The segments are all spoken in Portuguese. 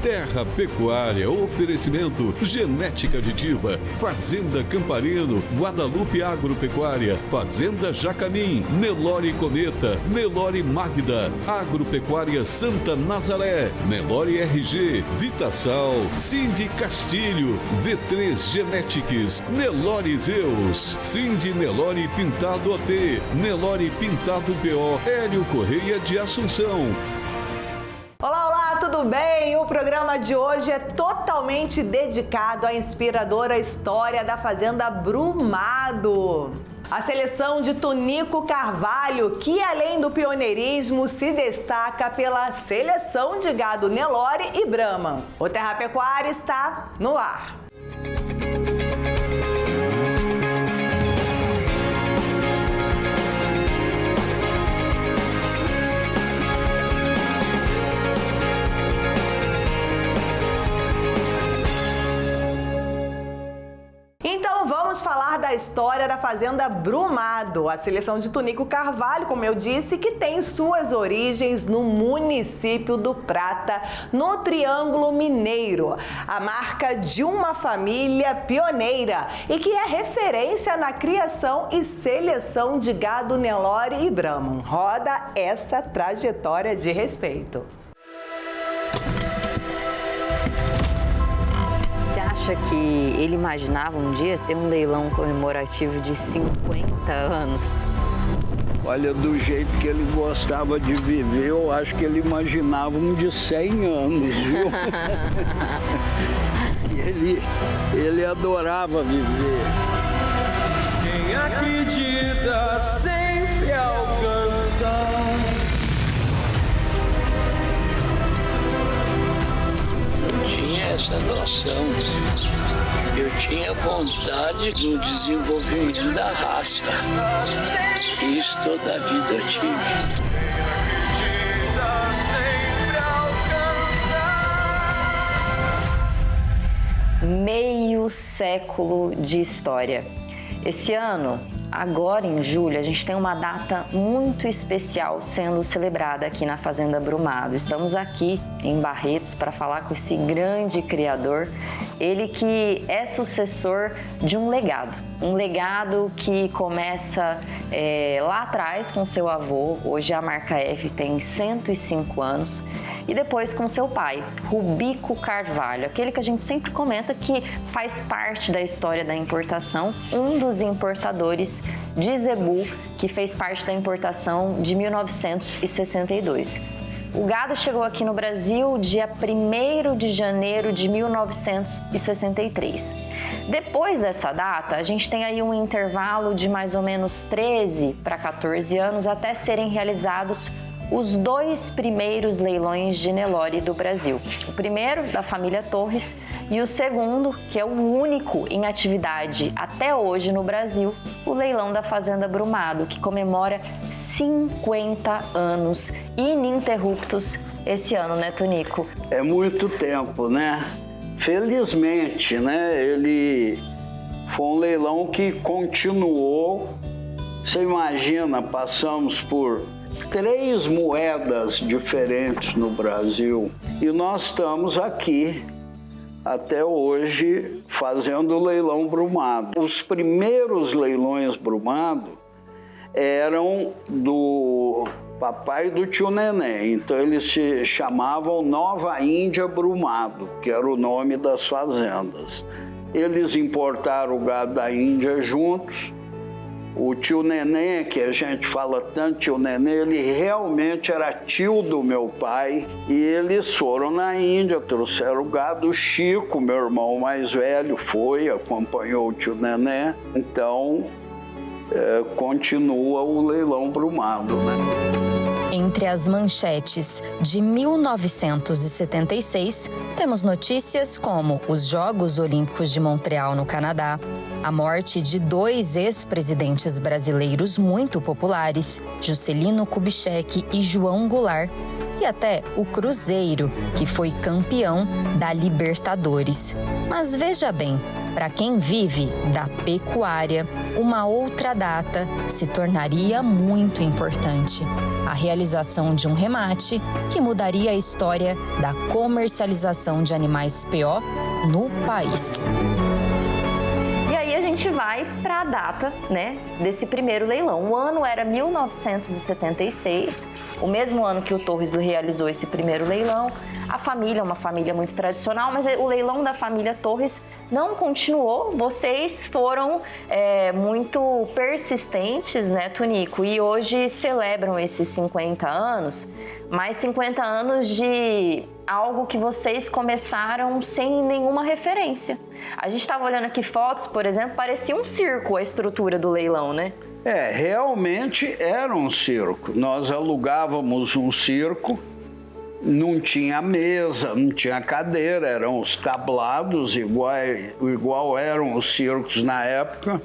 Terra Pecuária, oferecimento Genética Aditiva, Fazenda Camparino, Guadalupe Agropecuária, Fazenda Jacamim, Nelore Cometa, Nelore Magda, Agropecuária Santa Nazaré, Nelore RG, Vitasal, Cindy Castilho, V3 Genetics, Nelore Zeus, Cindy Nelore Pintado OT, Nelore Pintado BO, Hélio Correia de Assunção. Olá, olá, tudo bem? O programa de hoje é totalmente dedicado à inspiradora história da Fazenda Brumado. A seleção de Tonico Carvalho, que além do pioneirismo se destaca pela seleção de gado Nelore e Brahman. O Terra Pecuária está no ar. Então vamos falar da história da Fazenda Brumado, a seleção de Tonico Carvalho, como eu disse, que tem suas origens no município do Prata, no Triângulo Mineiro, a marca de uma família pioneira e que é referência na criação e seleção de gado Nelore e Brahman. Roda essa trajetória de respeito. Acha que ele imaginava um dia ter um leilão comemorativo de 50 anos? Olha, do jeito que ele gostava de viver, eu acho que ele imaginava um de 100 anos, viu? ele adorava viver. Quem acredita sempre alcança. Tinha essa noção, eu tinha vontade no desenvolvimento da raça. Isso toda a vida eu tive. Meio século de história. Esse ano, agora em julho, a gente tem uma data muito especial sendo celebrada aqui na Fazenda Brumado. Estamos aqui em Barretos para falar com esse grande criador, ele que é sucessor de um legado que começa lá atrás com seu avô, hoje a marca F tem 105 anos, e depois com seu pai, Rubico Carvalho, aquele que a gente sempre comenta que faz parte da história da importação, um dos importadores de zebu, que fez parte da importação de 1962. O gado chegou aqui no Brasil dia 1º de janeiro de 1963. Depois dessa data, a gente tem aí um intervalo de mais ou menos 13 para 14 anos até serem realizados os 2 primeiros leilões de Nelore do Brasil. O primeiro, da família Torres, e o segundo, que é o único em atividade até hoje no Brasil, o leilão da Fazenda Brumado, que comemora 50 anos ininterruptos esse ano, né, Tonico? É muito tempo, né? Felizmente, né? Ele foi um leilão que continuou. Você imagina, passamos por 3 moedas diferentes no Brasil e nós estamos aqui até hoje fazendo o leilão Brumado. Os primeiros leilões Brumado eram do papai do tio Neném, então eles se chamavam Nova Índia Brumado, que era o nome das fazendas. Eles importaram o gado da Índia juntos. O tio Neném, que a gente fala tanto, tio Neném, ele realmente era tio do meu pai. E eles foram na Índia, trouxeram o gado. O Chico, meu irmão mais velho, foi, acompanhou o tio Neném. Então, continua o leilão Brumado, né? Entre as manchetes de 1976, temos notícias como os Jogos Olímpicos de Montreal, no Canadá, a morte de 2 ex-presidentes brasileiros muito populares, Juscelino Kubitschek e João Goulart, e até o Cruzeiro, que foi campeão da Libertadores. Mas veja bem, para quem vive da pecuária, uma outra data se tornaria muito importante: a realização de um remate que mudaria a história da comercialização de animais PO no país. E aí a gente vai para a data, né, desse primeiro leilão. O ano era 1976, o mesmo ano que o Torres realizou esse primeiro leilão. A família, uma família muito tradicional, mas o leilão da família Torres não continuou. Vocês foram muito persistentes, né, Tunico? E hoje celebram esses 50 anos, mais 50 anos de algo que vocês começaram sem nenhuma referência. A gente estava olhando aqui fotos, por exemplo, parecia um circo a estrutura do leilão, né? Realmente era um circo. Nós alugávamos um circo, não tinha mesa, não tinha cadeira, eram os tablados, igual eram os circos na época.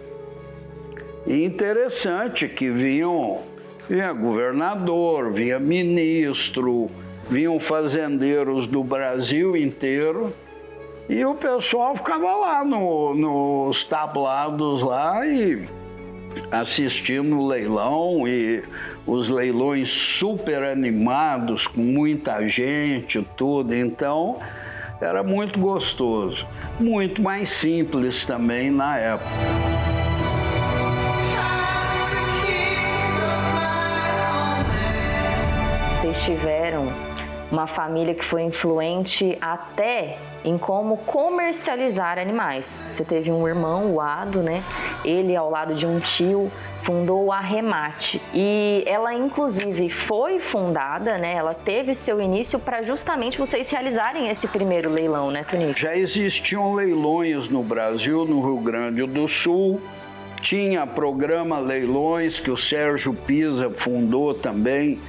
E interessante que vinha governador, vinha ministro, vinham fazendeiros do Brasil inteiro, e o pessoal ficava lá nos tablados lá e assistindo o leilão, e os leilões super animados, com muita gente, tudo. Então, era muito gostoso. Muito mais simples também na época. Vocês tiveram uma família que foi influente até em como comercializar animais. Você teve um irmão, o Ado, né? Ele, ao lado de um tio, fundou a Remate. E ela, inclusive, foi fundada, né? Ela teve seu início para justamente vocês realizarem esse primeiro leilão, né, Tunico? Já existiam leilões no Brasil, no Rio Grande do Sul. Tinha programa Leilões, que o Sérgio Pisa fundou também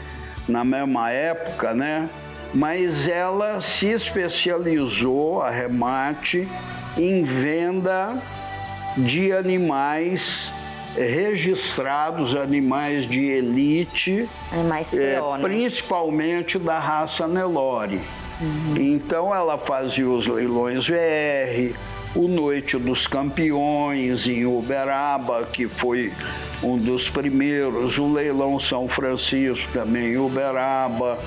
na mesma época, né? Mas ela se especializou, a Remate, em venda de animais registrados, animais de elite, Animais PO, né? Principalmente da raça Nelore. Então ela fazia os leilões VR, o Noite dos Campeões em Uberaba, que foi um dos primeiros, o Leilão São Francisco também em Uberaba,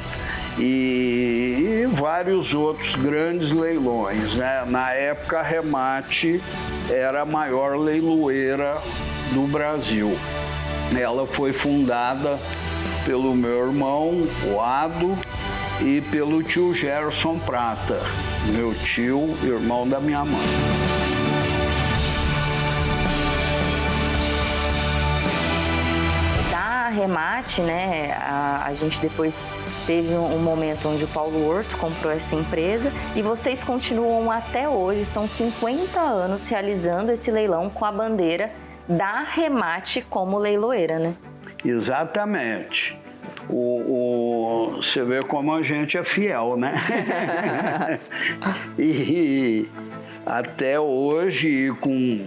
e vários outros grandes leilões, né? Na época, a Remate era a maior leiloeira do Brasil. Ela foi fundada pelo meu irmão, o Ado, e pelo tio Gerson Prata, meu tio, irmão da minha mãe. Da Remate, né, a gente depois teve um momento onde o Paulo Horto comprou essa empresa e vocês continuam até hoje, são 50 anos realizando esse leilão com a bandeira da Remate como leiloeira, né? Exatamente. Você vê como a gente é fiel, né? E até hoje, com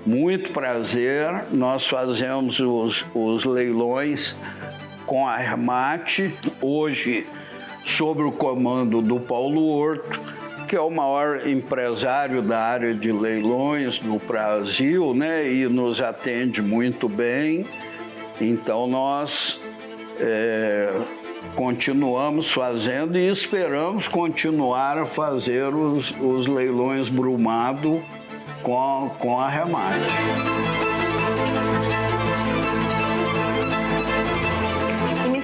muito prazer, nós fazemos os leilões com a Remate, hoje sob o comando do Paulo Horto, que é o maior empresário da área de leilões do Brasil, né? E nos atende muito bem. Então nós continuamos fazendo e esperamos continuar a fazer os leilões Brumado com a Remate.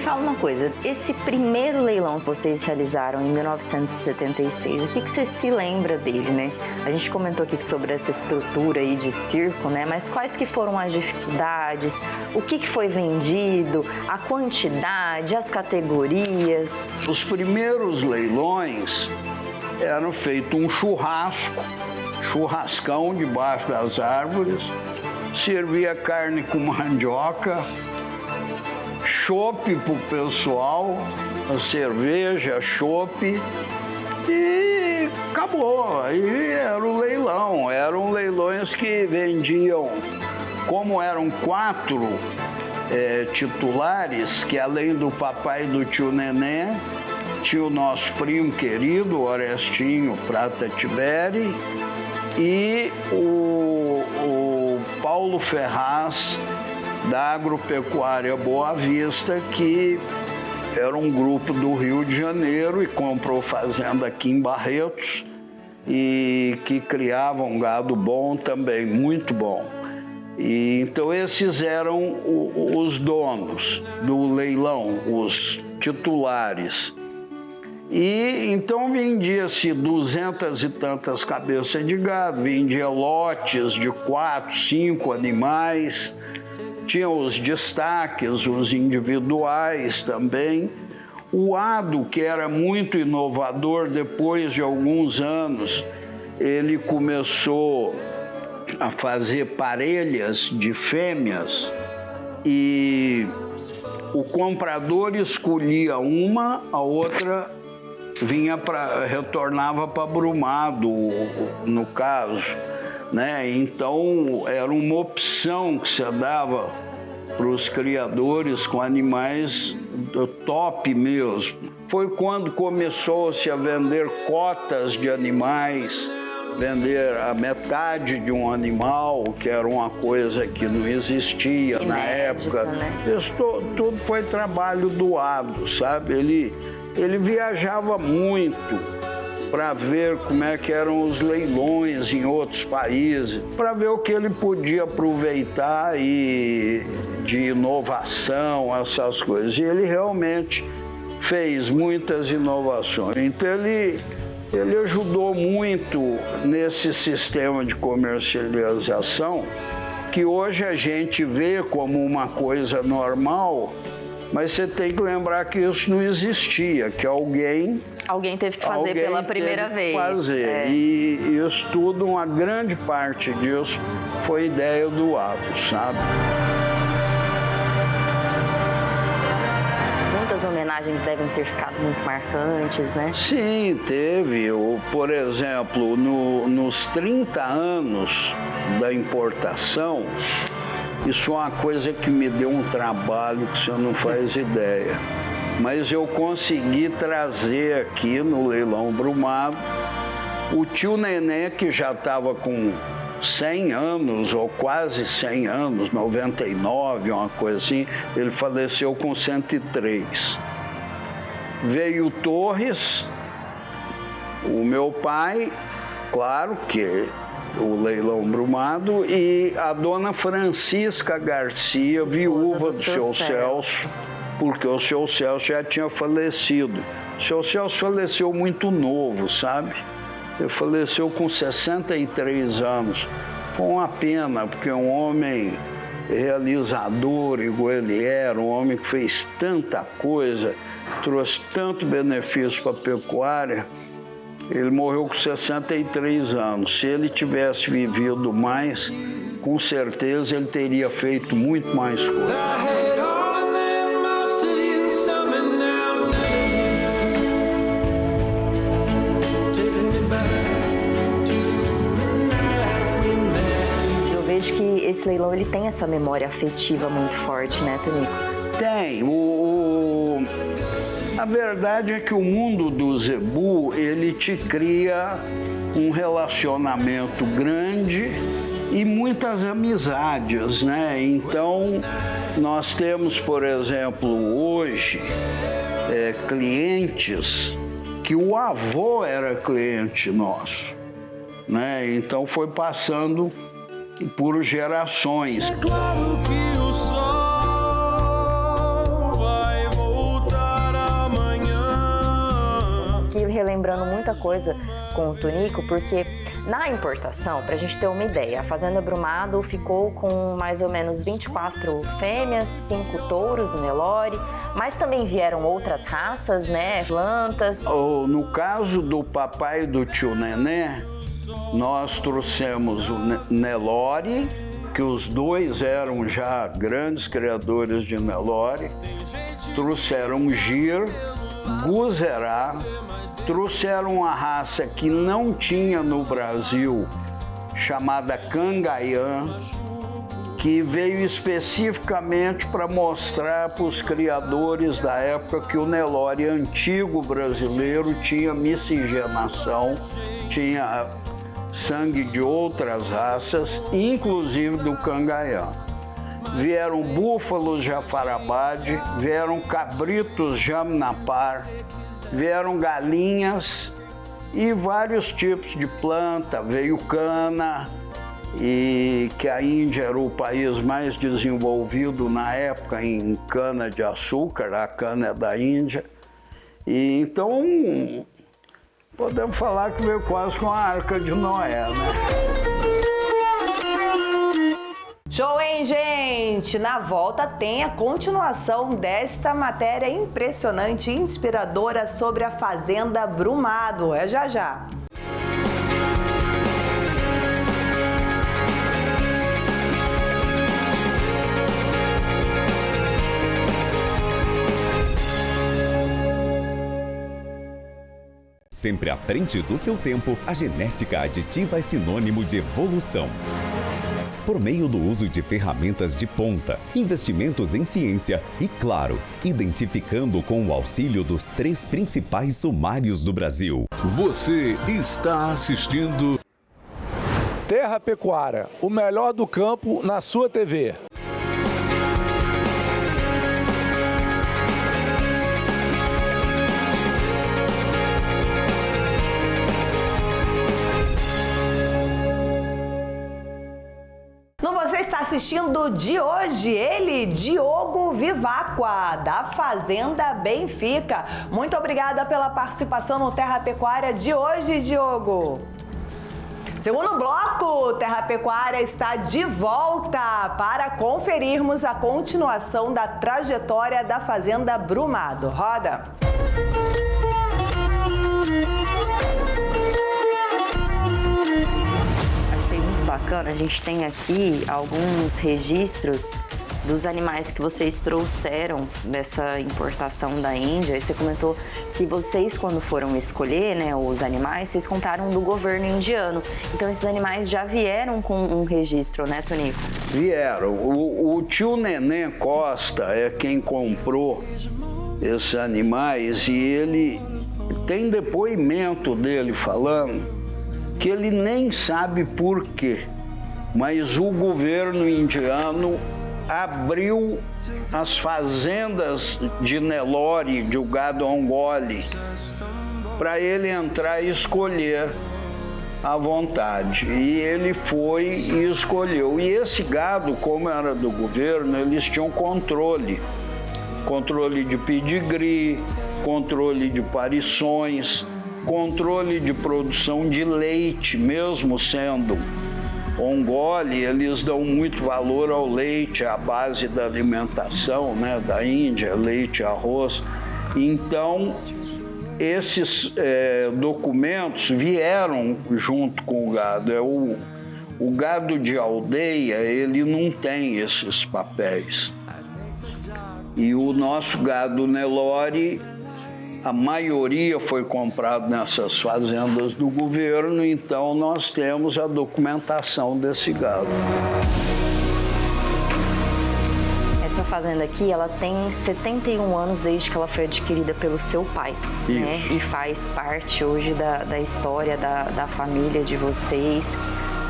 Fala uma coisa, esse primeiro leilão que vocês realizaram em 1976, o que você se lembra dele, né? A gente comentou aqui sobre essa estrutura aí de circo, né? Mas quais que foram as dificuldades, o que foi vendido, a quantidade, as categorias? Os primeiros leilões eram feito um churrascão debaixo das árvores, servia carne com mandioca, chopp pro pessoal, a cerveja, chopp, e acabou. acabou. Aí era o leilão. Eram leilões que vendiam, como eram 4 titulares, que além do papai e do tio Nenê, tinha o nosso primo querido, Orestinho Prata Tiberi, e o Paulo Ferraz, da Agropecuária Boa Vista, que era um grupo do Rio de Janeiro e comprou fazenda aqui em Barretos e que criava um gado bom também, muito bom. E então esses eram os donos do leilão, os titulares. E então vendia-se 200 e tantas cabeças de gado, vendia lotes de 4, 5 animais, tinha os destaques, os individuais também. O Ado, que era muito inovador, depois de alguns anos, ele começou a fazer parelhas de fêmeas e o comprador escolhia uma, a outra retornava para Brumado, no caso, né? Então era uma opção que se dava para os criadores com animais top mesmo. Foi quando começou-se a vender cotas de animais, vender a metade de um animal, que era uma coisa que não existia na época. Né? Isso tudo foi trabalho do Ado, sabe? Ele viajava muito para ver como é que eram os leilões em outros países, para ver o que ele podia aproveitar de inovação, essas coisas. E ele realmente fez muitas inovações. Então ele ajudou muito nesse sistema de comercialização, que hoje a gente vê como uma coisa normal, mas você tem que lembrar que isso não existia, que alguém teve que fazer pela primeira vez. E isso tudo, uma grande parte disso foi ideia do Ado, sabe? Muitas homenagens devem ter ficado muito marcantes, né? Sim, teve. Por exemplo, nos 30 anos da importação, isso é uma coisa que me deu um trabalho que você não faz ideia. Mas eu consegui trazer aqui no leilão Brumado o tio Nenê, que já estava com 100 anos, ou quase 100 anos, 99, uma coisa assim. Ele faleceu com 103. Veio o Torres, o meu pai, claro que o leilão Brumado, e a dona Francisca Garcia, viúva do seu Celso, porque o seu Celso já tinha falecido. O seu Celso faleceu muito novo, sabe? Ele faleceu com 63 anos. Foi uma pena, porque um homem realizador, igual ele era, um homem que fez tanta coisa, trouxe tanto benefício para a pecuária. Ele morreu com 63 anos. Se ele tivesse vivido mais, com certeza ele teria feito muito mais coisa. Eu vejo que esse leilão ele tem essa memória afetiva muito forte, né, Tonico? Tem. A verdade é que o mundo do zebu, ele te cria um relacionamento grande e muitas amizades, né? Então, nós temos, por exemplo, hoje, clientes que o avô era cliente nosso, né? Então, foi passando por gerações. É claro que o sol vai voltar amanhã. Aqui relembrando muita coisa com o Tonico, porque na importação, para a gente ter uma ideia, a Fazenda Brumado ficou com mais ou menos 24 fêmeas, 5 touros Nelore, mas também vieram outras raças, né, plantas. No caso do papai e do tio Nenê, nós trouxemos o Nelore, que os dois eram já grandes criadores de Nelore, trouxeram Gir, Guzerá, trouxeram uma raça que não tinha no Brasil, chamada Cangaiã, que veio especificamente para mostrar para os criadores da época que o Nelore antigo brasileiro tinha miscigenação, tinha sangue de outras raças, inclusive do Cangaiã. Vieram búfalos Jafarabade, vieram cabritos Jamnapar, vieram galinhas e vários tipos de planta, veio cana, e que a Índia era o país mais desenvolvido na época em cana-de-açúcar, a cana é da Índia. E então, podemos falar que veio quase com a Arca de Noé, né? Show, hein, gente? Na volta tem a continuação desta matéria impressionante e inspiradora sobre a Fazenda Brumado. É já já. Sempre à frente do seu tempo, a genética aditiva é sinônimo de evolução. Por meio do uso de ferramentas de ponta, investimentos em ciência e, claro, identificando com o auxílio dos 3 principais sumários do Brasil. Você está assistindo Terra Pecuária, o melhor do campo na sua TV. Você está assistindo de hoje, ele, Diogo Vivacqua, da Fazenda Benfica. Muito obrigada pela participação no Terra Pecuária de hoje, Diogo. Segundo bloco, Terra Pecuária está de volta para conferirmos a continuação da trajetória da Fazenda Brumado. Roda! Bacana, a gente tem aqui alguns registros dos animais que vocês trouxeram dessa importação da Índia. E você comentou que vocês, quando foram escolher, né, os animais, vocês compraram do governo indiano. Então esses animais já vieram com um registro, né, Tonico? Vieram. O tio Neném Costa é quem comprou esses animais e ele tem depoimento dele falando que ele nem sabe por quê, mas o governo indiano abriu as fazendas de Nelore, de gado Ongole, para ele entrar e escolher à vontade. E ele foi e escolheu. E esse gado, como era do governo, eles tinham controle de pedigree, controle de parições, controle de produção de leite, mesmo sendo Ongole, eles dão muito valor ao leite, à base da alimentação, né, da Índia, leite, arroz. Então, esses documentos vieram junto com o gado. O gado de aldeia, ele não tem esses papéis. E o nosso gado Nelore, a maioria foi comprado nessas fazendas do governo, então nós temos a documentação desse gado. Essa fazenda aqui, ela tem 71 anos desde que ela foi adquirida pelo seu pai, né? E faz parte hoje da história da família de vocês,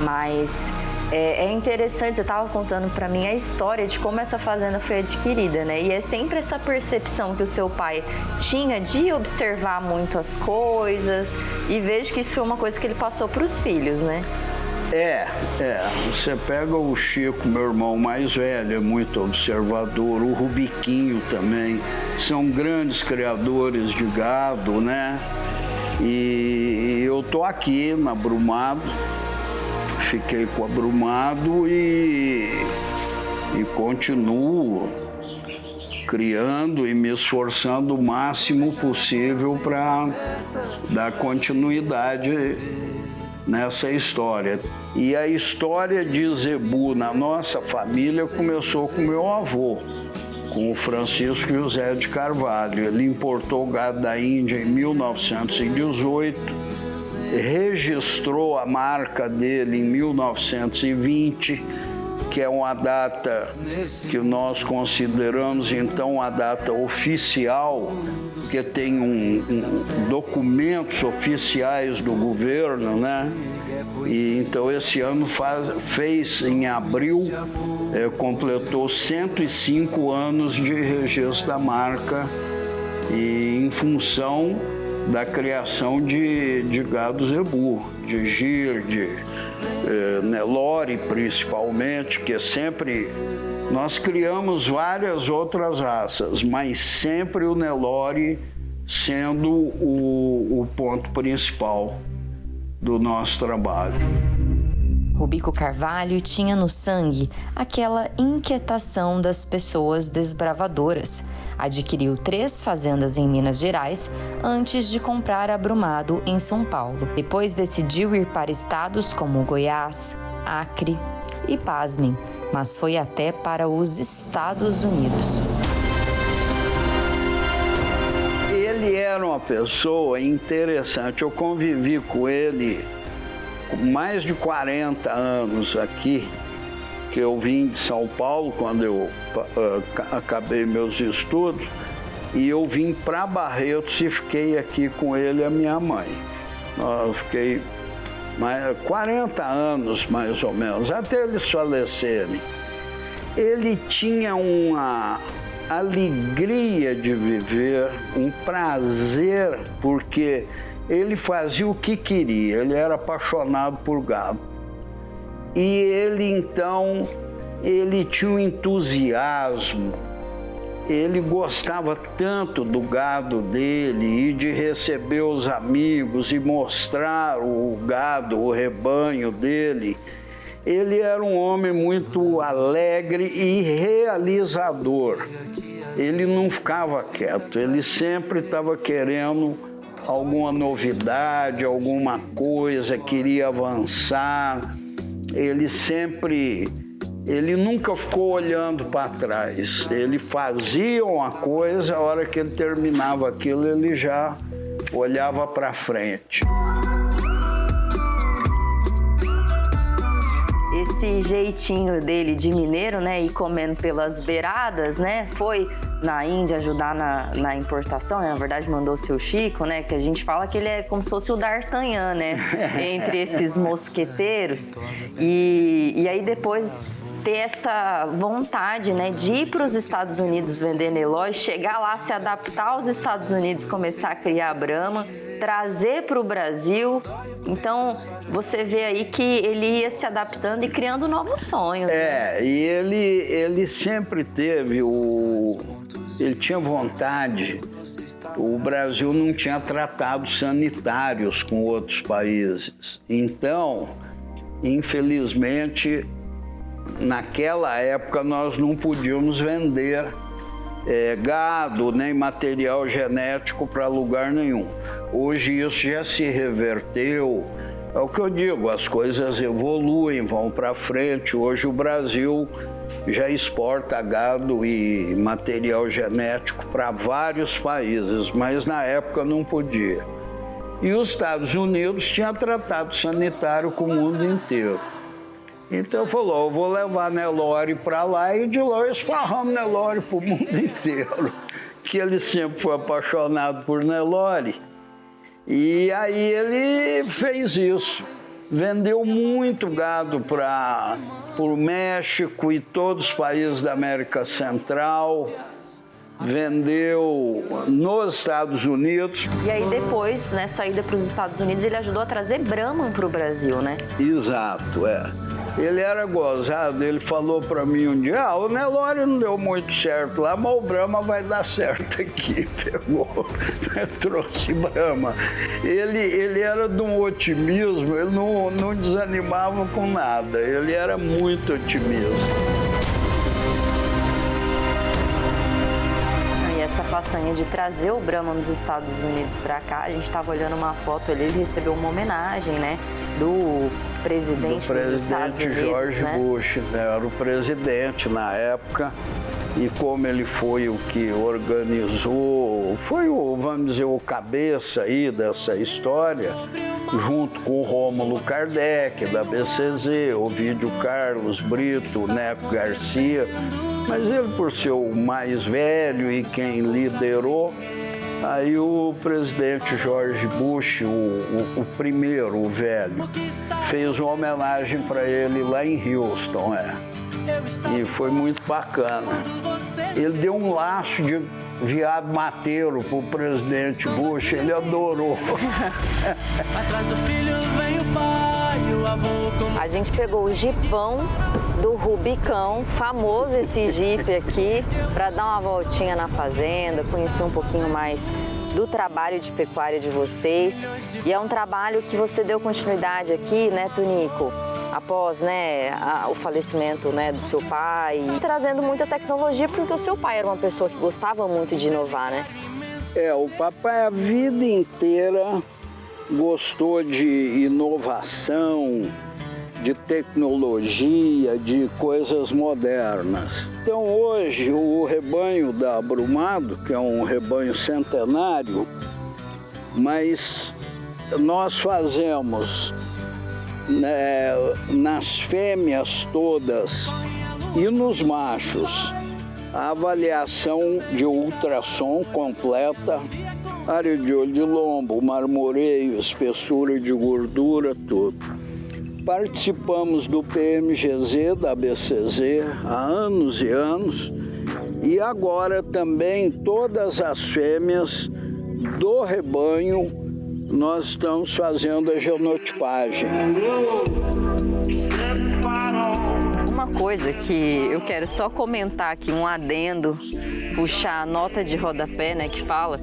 mas é interessante, você estava contando para mim a história de como essa fazenda foi adquirida, né? E é sempre essa percepção que o seu pai tinha de observar muito as coisas, e vejo que isso foi uma coisa que ele passou para os filhos, né? Você pega o Chico, meu irmão mais velho, é muito observador, o Rubiquinho também, são grandes criadores de gado, né? E eu tô aqui na Brumado, fiquei com a Brumado e continuo criando e me esforçando o máximo possível para dar continuidade nessa história. E a história de Zebu na nossa família começou com meu avô. com o Francisco José de Carvalho. Ele importou gado da Índia em 1918, registrou a marca dele em 1920, que é uma data que nós consideramos então a data oficial, que tem documentos oficiais do governo, né? E então esse ano fez em abril, completou 105 anos de registro da marca, e em função da criação de gado zebu, de gir, de Nelore principalmente, que sempre nós criamos várias outras raças, mas sempre o Nelore sendo o ponto principal do nosso trabalho. Rubico Carvalho tinha no sangue aquela inquietação das pessoas desbravadoras. Adquiriu 3 fazendas em Minas Gerais antes de comprar a Brumado em São Paulo. Depois decidiu ir para estados como Goiás, Acre e, pasmem, mas foi até para os Estados Unidos. Ele era uma pessoa interessante. Eu convivi com ele mais de 40 anos aqui, que eu vim de São Paulo quando eu acabei meus estudos, e eu vim para Barretos e fiquei aqui com ele e a minha mãe. Eu fiquei 40 anos, mais ou menos, até eles falecerem. Ele tinha uma alegria de viver, um prazer, porque ele fazia o que queria, ele era apaixonado por gado. E ele, então, ele tinha um entusiasmo, ele gostava tanto do gado dele e de receber os amigos e mostrar o gado, o rebanho dele. Ele era um homem muito alegre e realizador. Ele não ficava quieto, ele sempre estava querendo alguma novidade, alguma coisa, queria avançar. Ele nunca ficou olhando para trás. Ele fazia uma coisa, a hora que ele terminava aquilo, ele já olhava para frente. Esse jeitinho dele de mineiro, né, ir comendo pelas beiradas, né, foi na Índia ajudar na importação, né? Na verdade mandou o seu Chico, né, que a gente fala que ele é como se fosse o D'Artagnan, né, entre esses mosqueteiros, e aí depois ter essa vontade, né, de ir para os Estados Unidos vender Nelore, chegar lá, se adaptar aos Estados Unidos, começar a criar a Brahma, trazer para o Brasil. Então, você vê aí que ele ia se adaptando e criando novos sonhos. Né? E ele sempre teve ele tinha vontade. O Brasil não tinha tratados sanitários com outros países. Então, infelizmente, naquela época nós não podíamos vender gado nem material genético para lugar nenhum. Hoje isso já se reverteu. É o que eu digo, as coisas evoluem, vão para frente. Hoje o Brasil já exporta gado e material genético para vários países, mas na época não podia. E os Estados Unidos tinham tratado sanitário com o mundo inteiro. Então falou, eu vou levar Nelore para lá, e de lá esparramos Nelore para o mundo inteiro. Que ele sempre foi apaixonado por Nelore. E aí ele fez isso. Vendeu muito gado para o México e todos os países da América Central. Vendeu nos Estados Unidos. E aí depois, nessa ida para os Estados Unidos, ele ajudou a trazer Brahman para o Brasil, né? Exato, Ele era gozado, ele falou para mim um dia, o Nelore não deu muito certo lá, mas o Brahma vai dar certo aqui. Pegou, trouxe Brahma. Ele era de um otimismo, ele não desanimava com nada, ele era muito otimista. Essa essa façanha de trazer o Brahma dos Estados Unidos para cá. A gente estava olhando uma foto ali, ele recebeu uma homenagem, né, do presidente dos Estados Unidos, George né? Bush, né, era o presidente na época, e como ele foi o que organizou, foi o, vamos dizer, o cabeça aí dessa história, junto com o Rômulo Kardec, da BCZ, Ovídio Carlos Brito, o Neco Garcia, mas ele, por ser o mais velho e quem liderou, aí o presidente George Bush, o primeiro, o velho, fez uma homenagem para ele lá em Houston, e foi muito bacana. Ele deu um laço de viado mateiro pro presidente Bush, ele adorou. Atrás do filho vem o pai, o avô. A gente pegou o jipão do Rubicão, famoso esse jipe aqui, para dar uma voltinha na fazenda, conhecer um pouquinho mais do trabalho de pecuária de vocês. E é um trabalho que você deu continuidade aqui, né, Tunico? Após, né, o falecimento, né, do seu pai, e trazendo muita tecnologia, porque o seu pai era uma pessoa que gostava muito de inovar, né? O papai a vida inteira gostou de inovação, de tecnologia, de coisas modernas. Então hoje o rebanho da Abrumado, que é um rebanho centenário, mas nós fazemos nas fêmeas todas e nos machos a avaliação de ultrassom completa, área de olho de lombo, marmoreio, espessura de gordura, tudo. Participamos do PMGZ, da BCZ, há anos e anos, e agora também todas as fêmeas do rebanho nós estamos fazendo a genotipagem. Uma coisa que eu quero só comentar aqui, um adendo, puxar a nota de rodapé, né, que fala,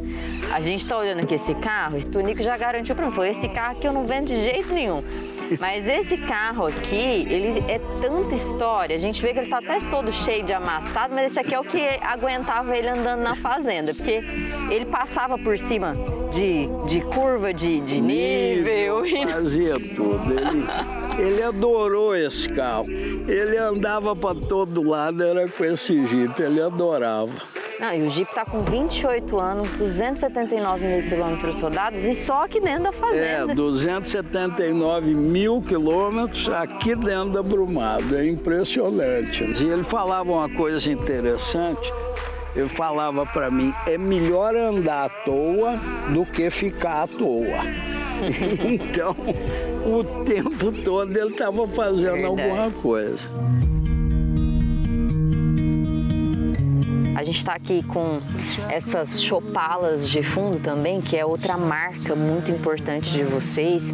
a gente tá olhando aqui esse carro, o Tunico já garantiu para mim, falou, esse carro aqui eu não vendo de jeito nenhum. Mas esse carro aqui, ele é tanta história, a gente vê que ele tá até todo cheio de amassado, mas esse aqui é o que aguentava ele andando na fazenda, porque ele passava por cima de curva, de nível. Fazia tudo. Ele adorou esse carro. Ele andava para todo lado, era com esse Jeep, ele adorava. Não, e o Jeep tá com 28 anos, 279 mil quilômetros rodados e só aqui dentro da fazenda. 279 mil quilômetros aqui dentro da Brumado, é impressionante. E ele falava uma coisa interessante, ele falava para mim, é melhor andar à toa do que ficar à toa. Então, o tempo todo ele estava fazendo alguma coisa. A gente está aqui com essas chopalas de fundo também, que é outra marca muito importante de vocês.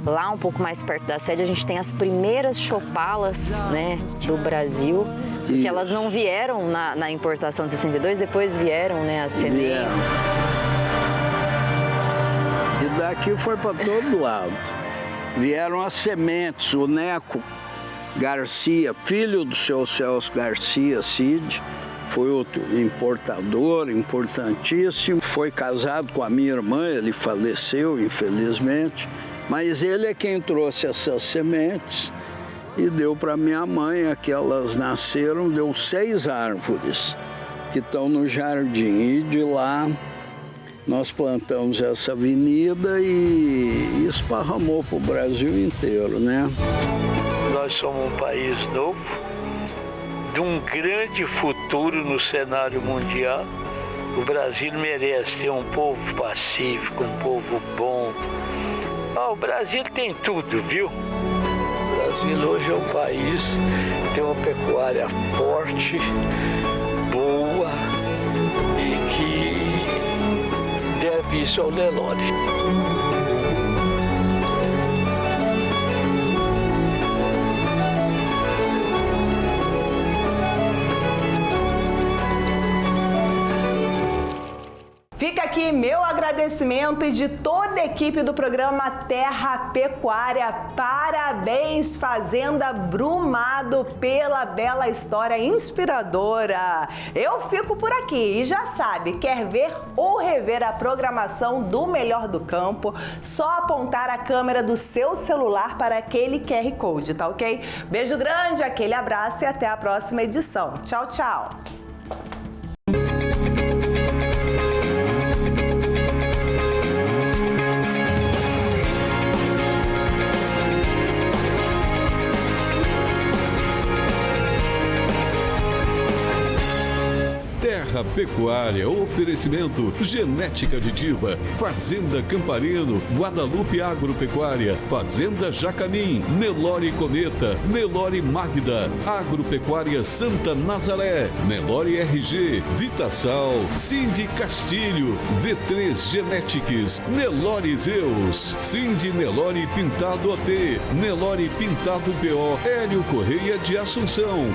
Lá um pouco mais perto da sede a gente tem as primeiras chopalas, né, do Brasil, que elas não vieram na importação de 62, depois vieram, né, as sementes. E daqui foi para todo lado. Vieram as sementes, o Neco Garcia, filho do seu Celso Garcia Cid, foi outro importador importantíssimo, foi casado com a minha irmã, ele faleceu, infelizmente, mas ele é quem trouxe essas sementes e deu para minha mãe, que elas nasceram, deu 6 árvores que estão no jardim, e de lá nós plantamos essa avenida e esparramou para o Brasil inteiro, né? Nós somos um país novo, de um grande futuro no cenário mundial. O Brasil merece ter um povo pacífico, um povo bom. O Brasil tem tudo, viu? O Brasil hoje é um país que tem uma pecuária forte, boa e que deve isso ao Nelore. Fica aqui meu agradecimento e de toda a equipe do programa Terra Pecuária. Parabéns, Fazenda Brumado, pela bela história inspiradora. Eu fico por aqui e já sabe, quer ver ou rever a programação do Melhor do Campo? Só apontar a câmera do seu celular para aquele QR Code, tá ok? Beijo grande, aquele abraço e até a próxima edição. Tchau, tchau! Terra Pecuária, oferecimento Genética Aditiva, Fazenda Camparino, Guadalupe Agropecuária, Fazenda Jacanim, Nelore Cometa, Nelore Magda, Agropecuária Santa Nazaré, Nelore RG, Vitasal, Cindy Castilho, V3 Genetics, Nelore Zeus, Cindy Nelore Pintado OT, Nelore Pintado BO, Hélio Correia de Assunção.